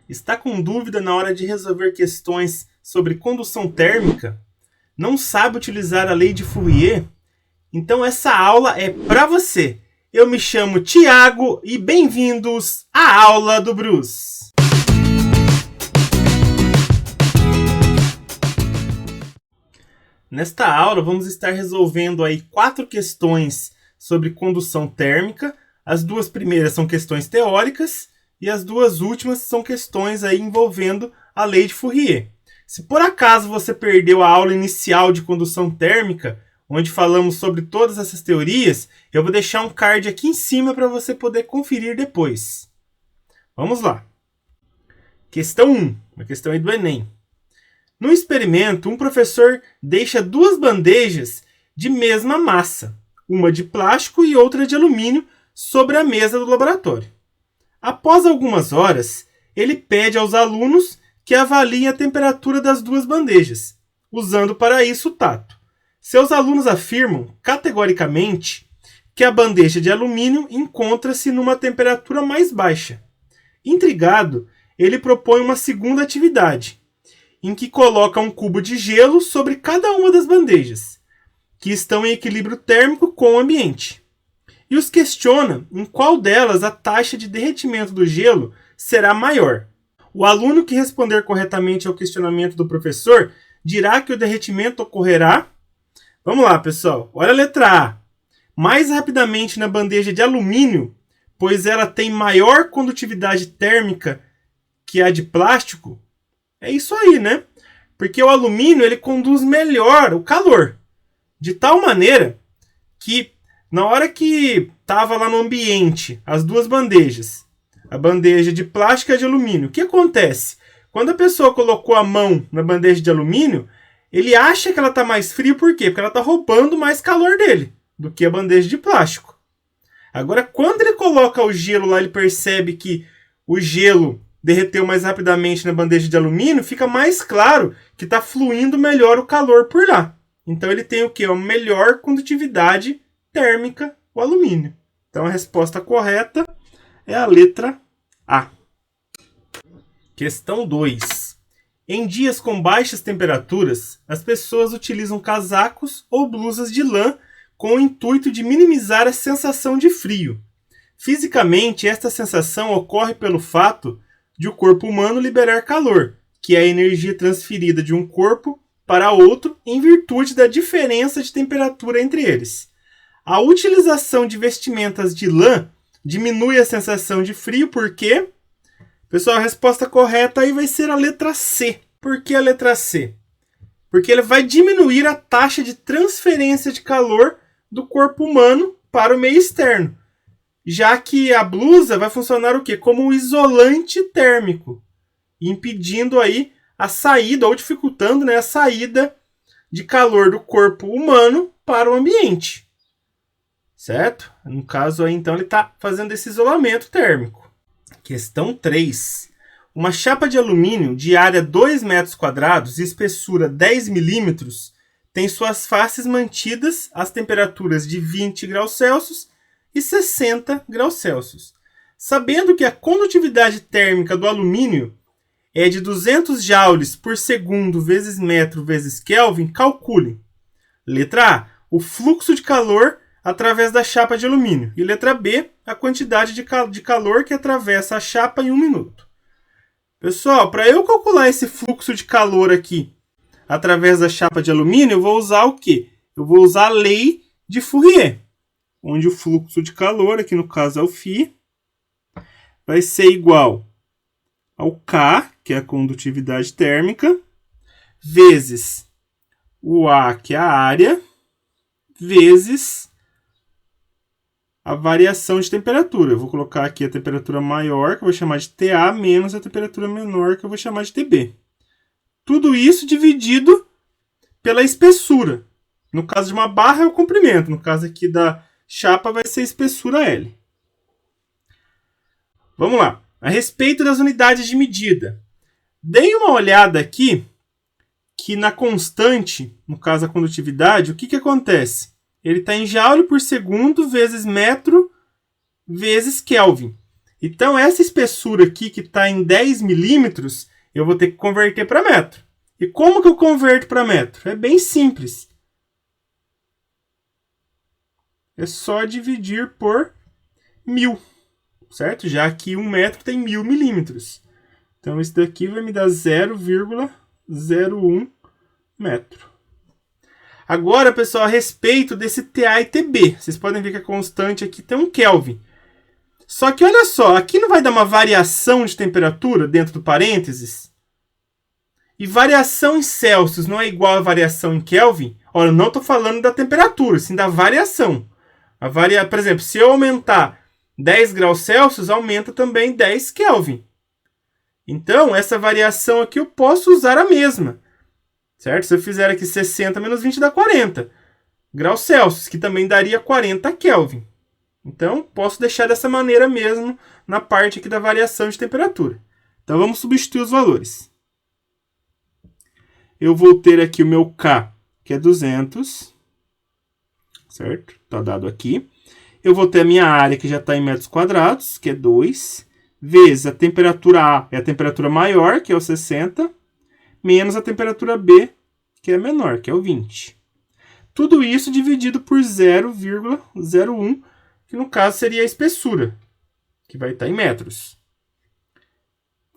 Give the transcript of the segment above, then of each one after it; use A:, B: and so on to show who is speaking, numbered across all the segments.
A: Está com dúvida na hora de resolver questões sobre condução térmica? Não sabe utilizar a lei de Fourier? Então essa aula é para você. Eu me chamo Tiago e bem-vindos à aula do Bruce. Nesta aula vamos estar resolvendo aí 4 questões sobre condução térmica. As 2 primeiras são questões teóricas e as 2 últimas são questões aí envolvendo a lei de Fourier. Se por acaso você perdeu a aula inicial de condução térmica, onde falamos sobre todas essas teorias, eu vou deixar um card aqui em cima para você poder conferir depois. Vamos lá. Questão 1, uma questão aí do Enem. No experimento, um professor deixa 2 bandejas de mesma massa, uma de plástico e outra de alumínio, sobre a mesa do laboratório. Após algumas horas, ele pede aos alunos que avaliem a temperatura das 2 bandejas, usando para isso o tato. Seus alunos afirmam, categoricamente, que a bandeja de alumínio encontra-se numa temperatura mais baixa. Intrigado, ele propõe uma segunda atividade, em que coloca um cubo de gelo sobre cada uma das bandejas, que estão em equilíbrio térmico com o ambiente, e os questiona em qual delas a taxa de derretimento do gelo será maior. O aluno que responder corretamente ao questionamento do professor dirá que o derretimento ocorrerá... Vamos lá, pessoal. Olha a letra A. Mais rapidamente na bandeja de alumínio, pois ela tem maior condutividade térmica que a de plástico. É isso aí, né? Porque o alumínio ele conduz melhor o calor. De tal maneira que na hora que estava lá no ambiente as 2 bandejas, a bandeja de plástico e a de alumínio, o que acontece? Quando a pessoa colocou a mão na bandeja de alumínio, ele acha que ela está mais fria, por quê? Porque ela está roubando mais calor dele do que a bandeja de plástico. Agora, quando ele coloca o gelo lá, ele percebe que o gelo derreteu mais rapidamente na bandeja de alumínio, fica mais claro que está fluindo melhor o calor por lá. Então ele tem o quê? Uma melhor condutividade térmica, o alumínio. Então a resposta correta é a letra A. Questão 2. Em dias com baixas temperaturas, as pessoas utilizam casacos ou blusas de lã com o intuito de minimizar a sensação de frio. Fisicamente, esta sensação ocorre pelo fato de o corpo humano liberar calor, que é a energia transferida de um corpo para outro em virtude da diferença de temperatura entre eles. A utilização de vestimentas de lã diminui a sensação de frio porque... Pessoal, a resposta correta aí vai ser a letra C. Por que a letra C? Porque ele vai diminuir a taxa de transferência de calor do corpo humano para o meio externo. Já que a blusa vai funcionar o quê? Como um isolante térmico, impedindo aí a saída ou dificultando, né, a saída de calor do corpo humano para o ambiente. Certo? No caso aí, então, ele está fazendo esse isolamento térmico. Questão 3. Uma chapa de alumínio de área 2 metros quadrados e espessura 10 milímetros tem suas faces mantidas às temperaturas de 20 graus Celsius e 60 graus Celsius. Sabendo que a condutividade térmica do alumínio é de 200 joules por segundo vezes metro vezes Kelvin, calcule. Letra A. O fluxo de calor através da chapa de alumínio. E letra B, a quantidade de calor que atravessa a chapa em 1 minuto. Pessoal, para eu calcular esse fluxo de calor aqui através da chapa de alumínio, eu vou usar o quê? Eu vou usar a lei de Fourier, onde o fluxo de calor, aqui no caso é o φ, vai ser igual ao K, que é a condutividade térmica, vezes o A, que é a área, vezes a variação de temperatura. Eu vou colocar aqui a temperatura maior, que eu vou chamar de TA, menos a temperatura menor, que eu vou chamar de TB. Tudo isso dividido pela espessura. No caso de uma barra é o comprimento. No caso aqui da chapa vai ser a espessura L. Vamos lá. A respeito das unidades de medida. Deem uma olhada aqui que na constante, no caso a condutividade, o que acontece? Ele está em joule por segundo vezes metro vezes Kelvin. Então, essa espessura aqui, que está em 10 milímetros, eu vou ter que converter para metro. E como que eu converto para metro? É bem simples. É só dividir por 1000, certo? Já que 1 metro tem 1000 milímetros. Então, isso daqui vai me dar 0,01 metro. Agora, pessoal, a respeito desse TA e TB. Vocês podem ver que a constante aqui tem um Kelvin. Só que, olha só, aqui não vai dar uma variação de temperatura dentro do parênteses? E variação em Celsius não é igual a variação em Kelvin? Olha, eu não estou falando da temperatura, sim da variação. Por exemplo, se eu aumentar 10 graus Celsius, aumenta também 10 Kelvin. Então, essa variação aqui eu posso usar a mesma. Certo? Se eu fizer aqui 60 menos 20 dá 40 graus Celsius, que também daria 40 Kelvin. Então, posso deixar dessa maneira mesmo na parte aqui da variação de temperatura. Então, vamos substituir os valores. Eu vou ter aqui o meu K, que é 200. Certo? Está dado aqui. Eu vou ter a minha área, que já está em metros quadrados, que é 2. Vezes a temperatura A, é a temperatura maior, que é o 60. Menos a temperatura B, que é menor, que é o 20. Tudo isso dividido por 0,01, que no caso seria a espessura, que vai estar em metros.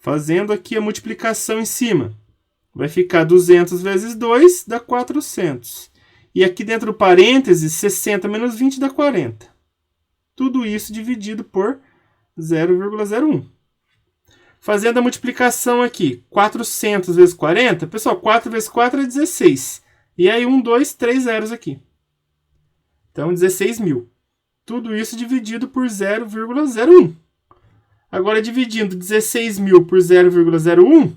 A: Fazendo aqui a multiplicação em cima, vai ficar 200 vezes 2 dá 400. E aqui dentro do parênteses, 60 menos 20 dá 40. Tudo isso dividido por 0,01. Fazendo a multiplicação aqui, 400 vezes 40, pessoal, 4 vezes 4 é 16. E aí 1, 2, 3 zeros aqui. Então, 16.000. Tudo isso dividido por 0,01. Agora, dividindo 16.000 por 0,01,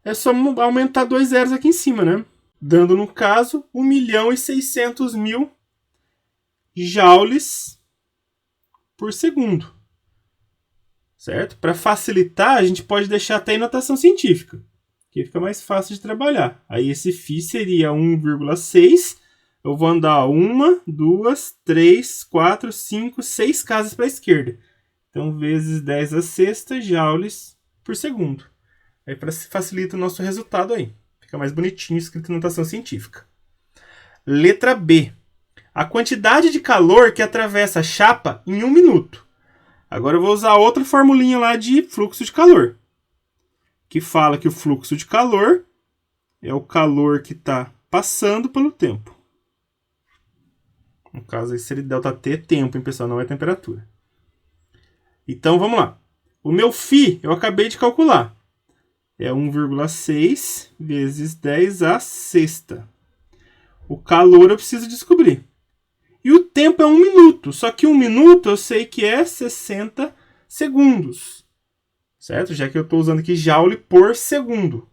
A: é só aumentar 2 zeros aqui em cima, né? Dando, no caso, 1.600.000 joules por segundo. Certo? Para facilitar, a gente pode deixar até em notação científica, que fica mais fácil de trabalhar. Aí esse φ seria 1,6. Eu vou andar 1, 2, 3, 4, 5, 6 casas para a esquerda. Então, vezes 10 a sexta joules por segundo. Aí facilita o nosso resultado aí. Fica mais bonitinho escrito em notação científica. Letra B. A quantidade de calor que atravessa a chapa em 1 minuto. Agora eu vou usar outra formulinha lá de fluxo de calor, que fala que o fluxo de calor é o calor que está passando pelo tempo. No caso, aí seria ΔT é tempo, hein, pessoal? Não é temperatura. Então, vamos lá. O meu φ eu acabei de calcular. É 1,6 vezes 10 a sexta. O calor eu preciso descobrir. E o tempo é 1 minuto. Só que 1 minuto eu sei que é 60 segundos. Certo? Já que eu estou usando aqui joule por segundo.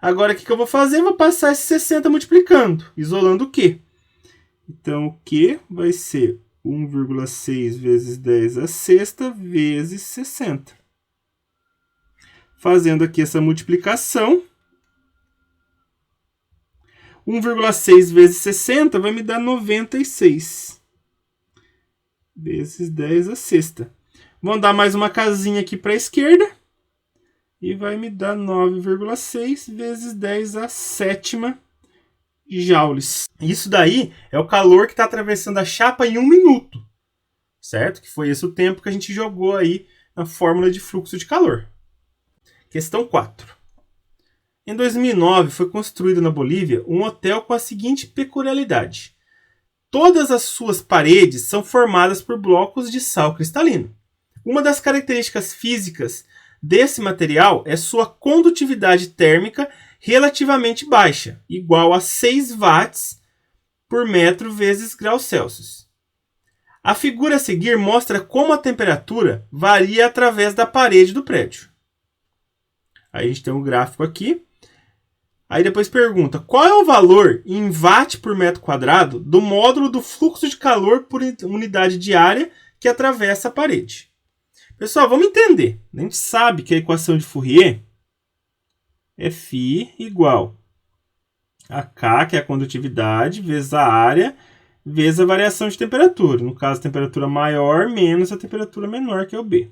A: Agora, o que eu vou fazer? Eu vou passar esse 60 multiplicando. Isolando o Q. Então, o Q vai ser 1,6 vezes 10 a sexta vezes 60. Fazendo aqui essa multiplicação. 1,6 vezes 60 vai me dar 96. Vezes 10 a sexta. Vou andar mais uma casinha aqui para a esquerda. E vai me dar 9,6 vezes 10 a sétima joules. Isso daí é o calor que está atravessando a chapa em 1 minuto. Certo? Que foi esse o tempo que a gente jogou aí na fórmula de fluxo de calor. Questão 4. Em 2009, foi construído na Bolívia um hotel com a seguinte peculiaridade. Todas as suas paredes são formadas por blocos de sal cristalino. Uma das características físicas desse material é sua condutividade térmica relativamente baixa, igual a 6 watts por metro vezes graus Celsius. A figura a seguir mostra como a temperatura varia através da parede do prédio. Aí a gente tem um gráfico aqui. Aí depois pergunta, qual é o valor em watt por metro quadrado do módulo do fluxo de calor por unidade de área que atravessa a parede? Pessoal, vamos entender. A gente sabe que a equação de Fourier é φ igual a K, que é a condutividade, vezes a área, vezes a variação de temperatura. No caso, a temperatura maior menos a temperatura menor, que é o B.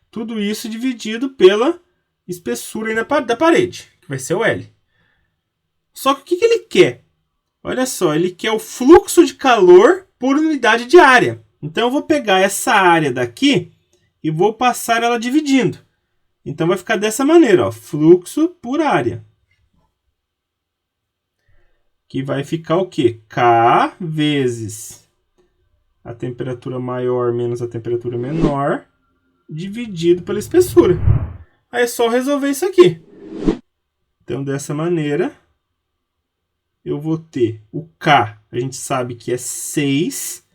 A: Tudo isso dividido pela espessura da parede, que vai ser o L. Só que o que ele quer? Olha só, ele quer o fluxo de calor por unidade de área. Então eu vou pegar essa área daqui e vou passar ela dividindo. Então vai ficar dessa maneira, ó, fluxo por área. Que vai ficar o quê? K vezes a temperatura maior menos a temperatura menor, dividido pela espessura. Aí é só resolver isso aqui. Então, dessa maneira, eu vou ter o K, a gente sabe que é 6.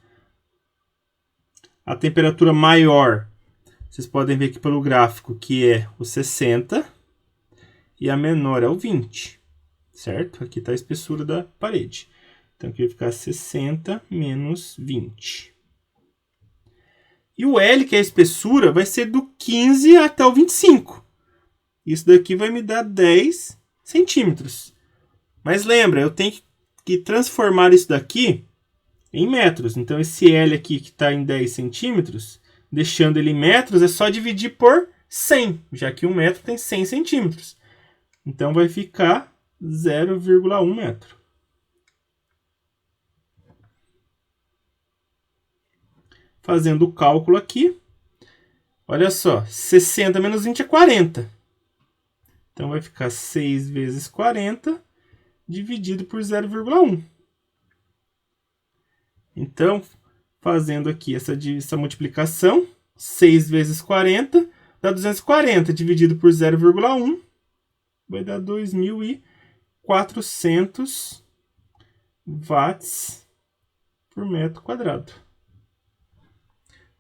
A: A temperatura maior, vocês podem ver aqui pelo gráfico, que é o 60. E a menor é o 20. Certo? Aqui está a espessura da parede. Então, aqui vai ficar 60 menos 20. E o L, que é a espessura, vai ser do 15 até o 25. Isso daqui vai me dar 10 centímetros. Mas lembra, eu tenho que transformar isso daqui em metros. Então, esse L aqui, que está em 10 centímetros, deixando ele em metros, é só dividir por 100, já que 1 metro tem 100 centímetros. Então, vai ficar 0,1 metro. Fazendo o cálculo aqui, olha só, 60 menos 20 é 40. Então, vai ficar 6 vezes 40 dividido por 0,1. Então, fazendo aqui essa multiplicação, 6 vezes 40 dá 240, dividido por 0,1, vai dar 2.400 watts por metro quadrado.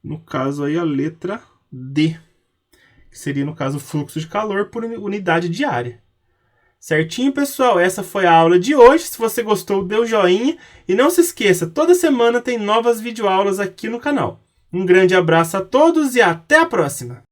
A: No caso aí a letra D, que seria no caso o fluxo de calor por unidade de área. Certinho, pessoal? Essa foi a aula de hoje. Se você gostou, dê o joinha. E não se esqueça, toda semana tem novas videoaulas aqui no canal. Um grande abraço a todos e até a próxima!